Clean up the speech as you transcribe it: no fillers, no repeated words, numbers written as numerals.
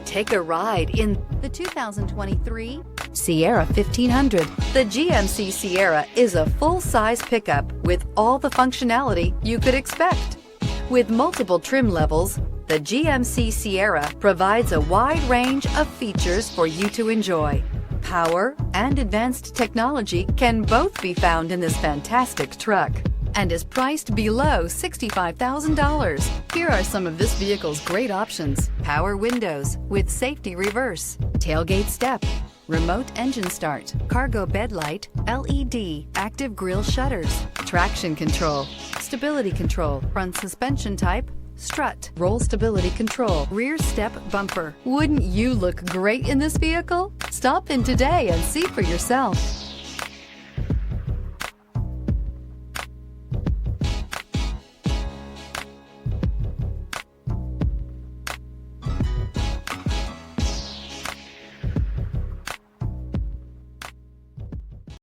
Take a ride in the 2023 Sierra 1500. The GMC Sierra is a full-size pickup with all the functionality you could expect. With multiple trim levels, the GMC Sierra provides a wide range of features for you to enjoy. Power and advanced technology can both be found in this fantastic truck and is priced below $65,000. Here are some of this vehicle's great options: power windows with safety reverse, tailgate step, remote engine start, cargo bed light, LED, active grille shutters, traction control, stability control, front suspension type, strut, roll stability control, rear step bumper. Wouldn't you look great in this vehicle? Stop in today and see for yourself.